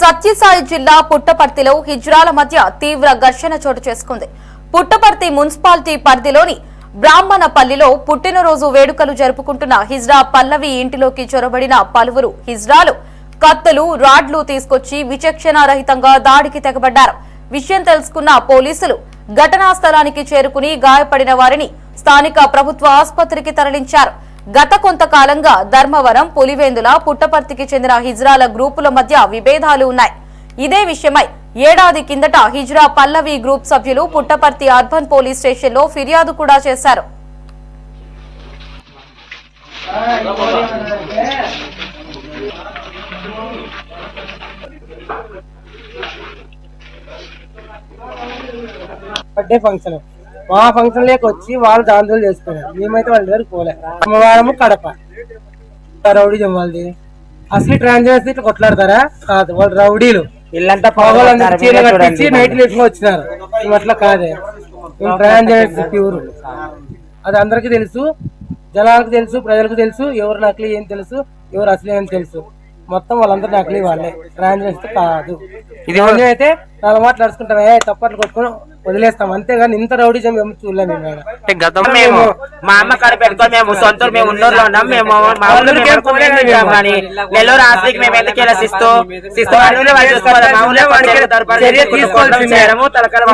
సత్యసాయి జిల్లా పుట్టపర్తిలో హిజ్రాల మధ్య తీవ్ర ఘర్షణ చోటు చేసుకుంది. పుట్టపర్తి మున్సిపాలిటీ పరిధిలోని బ్రాహ్మణపల్లిలో పుట్టినరోజు వేడుకలు జరుపుకుంటున్న హిజ్రా పల్లవి ఇంటిలోకి చొరబడిన పలువురు హిజ్రాలు కత్తులు, రాడ్లు తీసుకొచ్చి విచక్షణారహితంగా దాడికి తెగబడ్డారు. విషయం తెలుసుకున్న పోలీసులు ఘటనా స్థలానికి చేరుకుని గాయపడిన వారిని స్థానిక ప్రభుత్వ ఆసుపత్రికి తరలించారు. గత కొంతకాలంగా ధర్మవరం, పులివెందుల, పుట్టపర్తికి చెందిన హిజ్రాల గ్రూపుల మధ్య విభేదాలు ఉన్నాయి. ఇదే విషయమై ఏడాది కిందట హిజ్రా పల్లవి గ్రూప్ సభ్యులు పుట్టపర్తి అర్బన్ పోలీస్ స్టేషన్లో ఫిర్యాదు కూడా చేశారు. బర్త్డే ఫంక్షన్ మా ఫంక్షన్ లేక వచ్చి వాళ్ళు దాంతో చేసుకున్నారు. మేమైతే వాళ్ళ దగ్గర పోలే. అమ్మవారము కడప రౌడీజం వాళ్ళది. అసలు ట్రాన్స్జెండర్స్ ఇట్లా కొట్లాడతారా? కాదు, వాళ్ళు రౌడీలు. ఇల్లంతా చీర కట్టించి నైట్ లేట్గా వచ్చినారు. మేము అట్లా కాదే, మేము ట్రాన్స్జెండర్స్ ప్యూర్. అది అందరికీ తెలుసు, జనాలకు తెలుసు, ప్రజలకు తెలుసు. ఎవరు నకిలీ ఏం తెలుసు, ఎవరు అసలు ఏం తెలుసు. మొత్తం వాళ్ళందరూ నకిలీ వాళ్ళే, ట్రాన్స్జెండర్స్ కాదు. ఇది అయితే చాలా మాట్లాడుకుంటాం, తప్పట్లు కొట్టుకుని వదిలేస్తాం, అంతేగాని ఇంత రౌడీజం ఏమో చూడలేము. మేము మా అమ్మ కాడ పెట్టుకొని మేము సొంత మేము ఉన్నూరులో ఉన్నాం. మేము మా కానీ నెల్లూరు ఆస్తికి మేము ఎందుకు ఇలా శిస్తు తలకాల